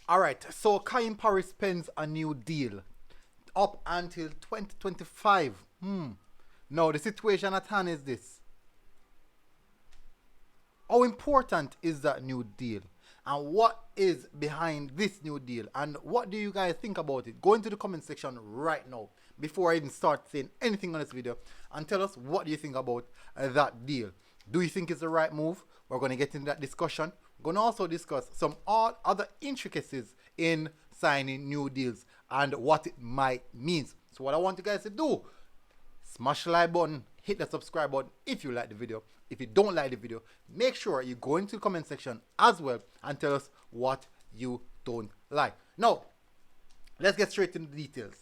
All right, so Kaheem Parris pens a new deal up until 2025. Now, the situation at hand is this. How important is that new deal? And what is behind this new deal? And what do you guys think about it? Go into the comment section right now before I even start saying anything on this video and tell us what do you think about that deal. Do you think it's the right move? We're going to get into that discussion. We're going to also discuss some all other intricacies in signing new deals and what it might mean. So what I want you guys to do, smash the like button, hit the subscribe button if you like the video. If you don't like the video, make sure you go into the comment section as well and tell us what you don't like. Now, let's get straight into the details.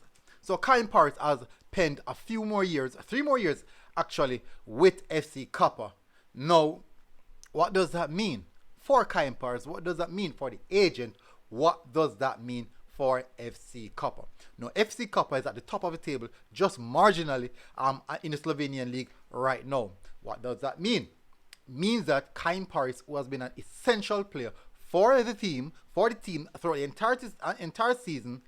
So Kaheem Parris has penned a few more years, 3 more years actually, with FC Koper. Now, what does that mean for Kaheem Parris? What does that mean for the agent? What does that mean for FC Koper? Now, FC Koper is at the top of the table, just marginally in the Slovenian league right now. What does that mean? Means that Kaheem Parris, who has been an essential player for the team throughout the entire season,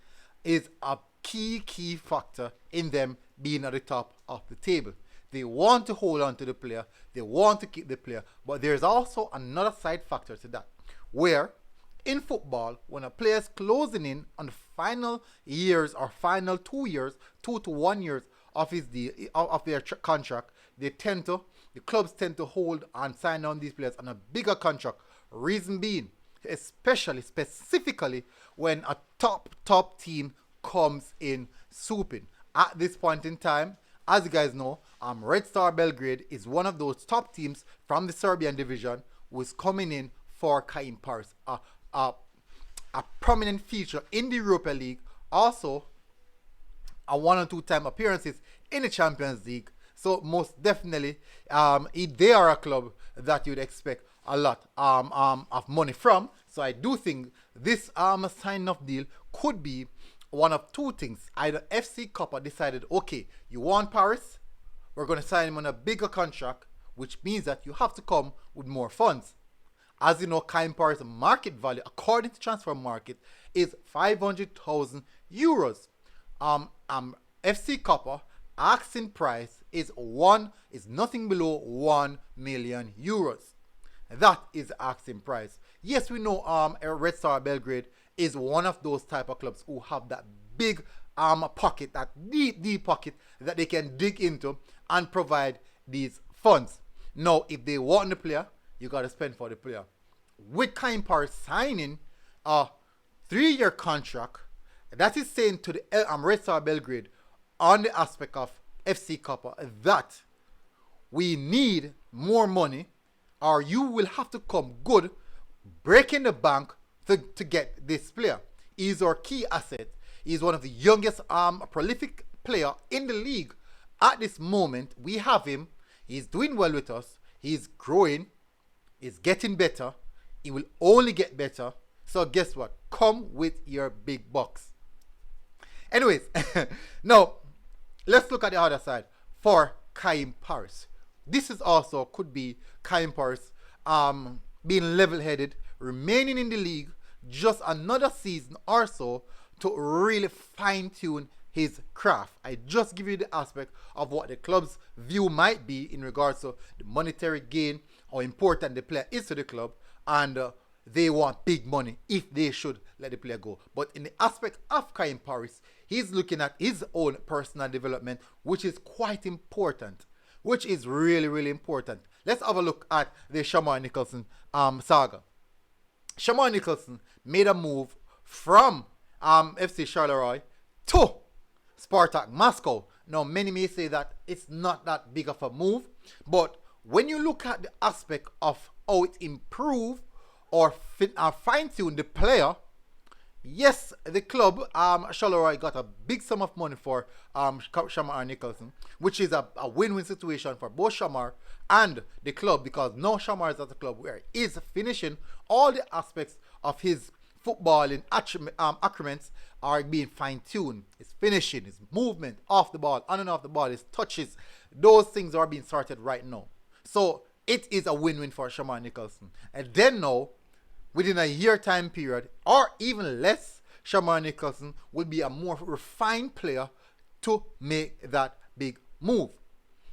is a key factor in them being at the top of the table. They want to hold on to the player, they want to keep the player, but there's also another side factor to that, where in football, when a player is closing in on the final years or final 2 years, 2 to 1 years of his deal, of their contract, the clubs tend to hold and sign on these players on a bigger contract. Reason being, specifically when a top team comes in swooping. At this point in time, as you guys know, Red Star Belgrade is one of those top teams from the Serbian division who is coming in for Kaheem Parris. A prominent feature in the Europa League, also a 1 or 2 time appearances in the Champions League. So most definitely, they are a club that you'd expect a lot of money from. So I do think this sign-off deal could be one of 2 things. Either FC Koper decided, okay, you want Parris, we're going to sign him on a bigger contract, which means that you have to come with more funds. As you know, Kaheem Parris' market value, according to Transfer Market, is 500,000 euros. FC Koper asking price is nothing below 1 million euros. That is the asking price. Yes, we know Red Star Belgrade is one of those type of clubs who have that big pocket, that deep pocket that they can dig into and provide these funds. Now, if they want the player, you got to spend for the player. With Kaheem Parris signing a 3-year contract, that is saying to the Red Star Belgrade on the aspect of FC Koper that we need more money, or you will have to come good, breaking the bank to get this player. He's our key asset. He's one of the youngest prolific player in the league at this moment. We have him. He's doing well with us. He's growing. He's getting better. He will only get better. So guess what? Come with your big bucks. Anyways, now let's look at the other side for Kaheem Parris. This is also could be Kaheem Parris being level-headed, remaining in the league just another season or so to really fine-tune his craft. I just give you the aspect of what the club's view might be in regards to the monetary gain, how important the player is to the club, and they want big money if they should let the player go. But in the aspect of Kaheem Parris, he's looking at his own personal development, which is quite important, which is really important. Let's have a look at the Shamar Nicholson saga. Shamar Nicholson made a move from FC Charleroi to Spartak Moscow. Now, many may say that it's not that big of a move, but when you look at the aspect of how it improved or fine-tuned the player, yes, the club, Charleroi, got a big sum of money for Shamar Nicholson, which is a win-win situation for both Shamar and the club, because now Shamar is at a club where he is finishing all the aspects of his footballing accoutrements are being fine-tuned. His finishing, his movement off the ball, on and off the ball, his touches, those things are being sorted right now. So it is a win-win for Shamar Nicholson. And then now, within a year time period, or even less, Shamar Nicholson will be a more refined player to make that big move.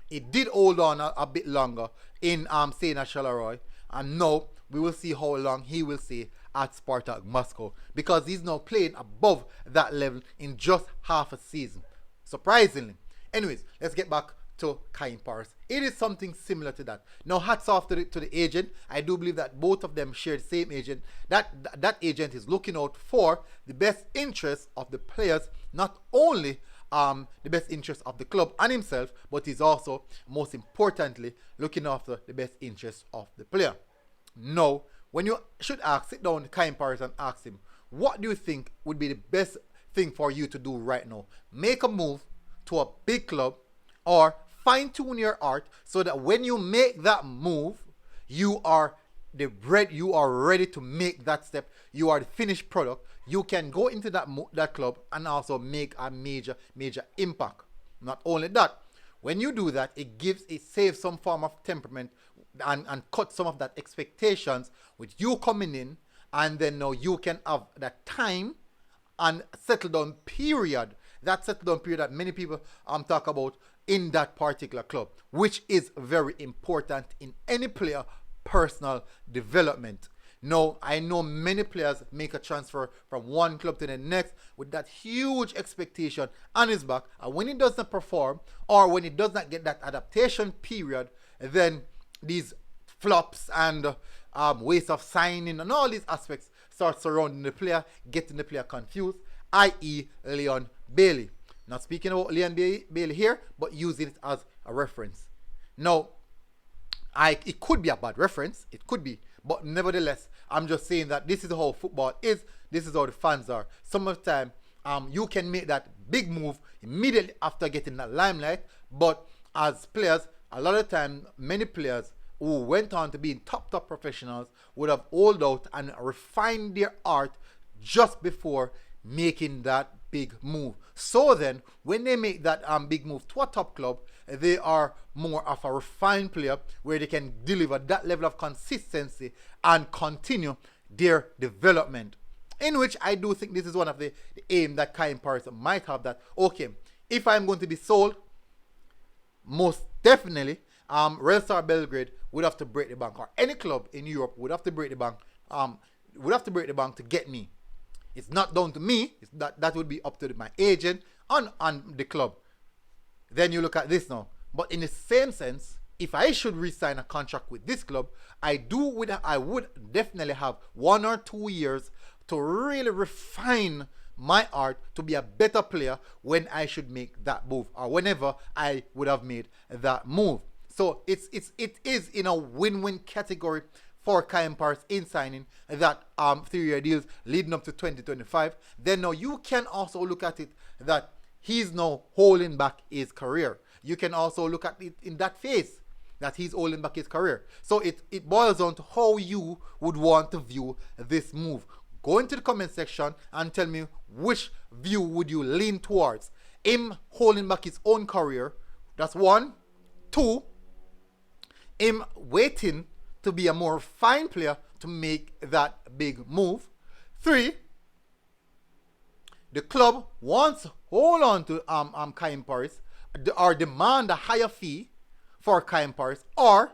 He did hold on a bit longer in staying at Charleroi, and now we will see how long he will stay at Spartak Moscow, because he's now playing above that level in just half a season, surprisingly. Anyways, let's get back to Kaheem Parris. It is something similar to that. Now, hats off to the agent. I do believe that both of them share the same agent. That agent is looking out for the best interests of the players, not only the best interests of the club and himself, but he's also, most importantly, looking after the best interests of the player. Now, when you should sit down Kaheem Parris and ask him, what do you think would be the best thing for you to do right now? Make a move to a big club, or fine-tune your art so that when you make that move, you are ready to make that step. You are the finished product. You can go into that club and also make a major impact. Not only that, when you do that, it saves some form of temperament and cut some of that expectations with you coming in, and then now you can have that time and settle down period. That settle down period that many people talk about in that particular club, which is very important in any player personal development. Now, I know many players make a transfer from one club to the next with that huge expectation on his back, and when he doesn't perform, or when he does not get that adaptation period, then these flops and ways of signing and all these aspects start surrounding the player, getting the player confused, i.e. Leon Bailey. Not speaking about Leon Bailey here, but using it as a reference. Now, it could be a bad reference, it could be, but nevertheless, I'm just saying that this is how football is, this is how the fans are. Some of the time, you can make that big move immediately after getting that limelight, but as players, a lot of time, many players who went on to be top professionals would have hold out and refined their art just before making that big move. So then, when they make that big move to a top club, they are more of a refined player where they can deliver that level of consistency and continue their development. In which I do think this is one of the aim that Kaheem Parris might have, that, okay, if I'm going to be sold, most definitely, Red Star Belgrade would have to break the bank, or any club in Europe would have to break the bank, to get me. It's not down to me. That would be up to my agent and the club. Then you look at this now. But in the same sense, if I should re-sign a contract with this club, I would definitely have 1 or 2 years to really refine my art to be a better player when I should make that move, or whenever I would have made that move. So it is in a win-win category for Kaheem Parris in signing that 3-year deals leading up to 2025. Then now you can also look at it that he's now holding back his career. You can also look at it in that phase that he's holding back his career. So it boils down to how you would want to view this move. Go into the comment section and tell me which view would you lean towards. Him holding back his own career, that's 1. 2, him waiting to be a more fine player to make that big move. 3, the club wants to hold on to Kaheem Parris, or demand a higher fee for Kaheem Parris, or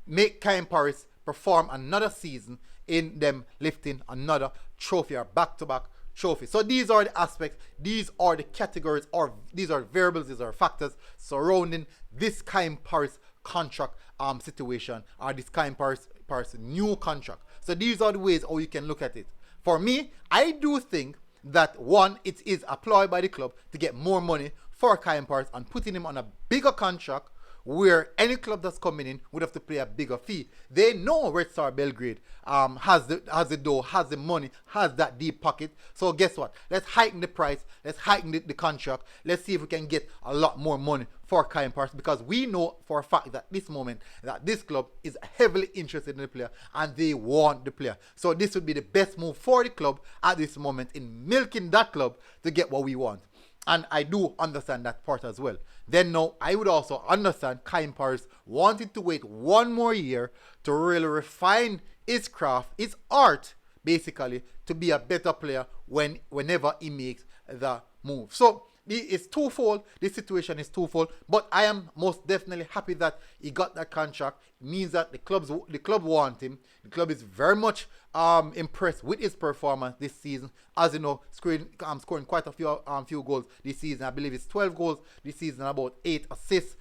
make Kaheem Parris perform another season in them lifting another trophy, or back-to-back trophy. So these are the aspects, these are the categories, or these are variables, these are factors surrounding this Kaheem Parris contract situation, or this Kaheem Parris new contract. So these are the ways how you can look at it. For me, I do think that 1, it is a ploy by the club to get more money for Kaheem Parris and putting him on a bigger contract, where any club that's coming in would have to pay a bigger fee. They know Red Star Belgrade has the dough, has the money, has that deep pocket. So guess what? Let's heighten the price. Let's heighten the contract. Let's see if we can get a lot more money for Kaheem Parris, because we know for a fact that this moment that this club is heavily interested in the player and they want the player. So this would be the best move for the club at this moment in milking that club to get what we want. And I do understand that part as well. Then now, I would also understand Kaheem Parris wanted to wait one more year to really refine his craft, his art, basically, to be a better player whenever he makes the move. So it's twofold. This situation is twofold. But I am most definitely happy that he got that contract. It means that the club want him. The club is very much impressed with his performance this season. As you know, scoring quite a few goals this season. I believe it's 12 goals this season, about 8 assists.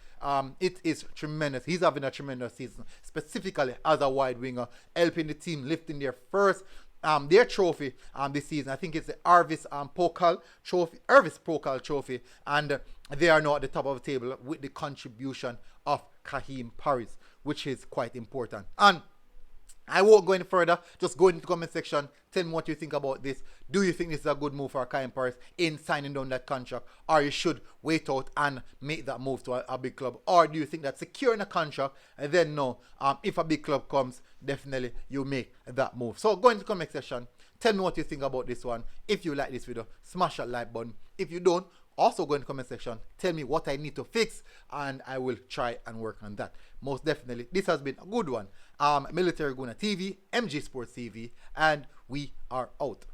It is tremendous. He's having a tremendous season, specifically as a wide winger, helping the team lifting their trophy this season. I think it's the Irvis Pokal trophy, and they are now at the top of the table with the contribution of Kaheem Parris, which is quite important. And I won't go any further. Just go into the comment section. Tell me what you think about this. Do you think this is a good move for Kaheem Parris in signing down that contract? Or you should wait out and make that move to a big club? Or do you think that securing a contract and then no, if a big club comes, definitely you make that move? So go into the comment section. Tell me what you think about this one. If you like this video, smash that like button. If you don't, also go in the comment section. Tell me what I need to fix and I will try and work on that. Most definitely, this has been a good one. Military Guna TV, MG Sports TV, and we are out.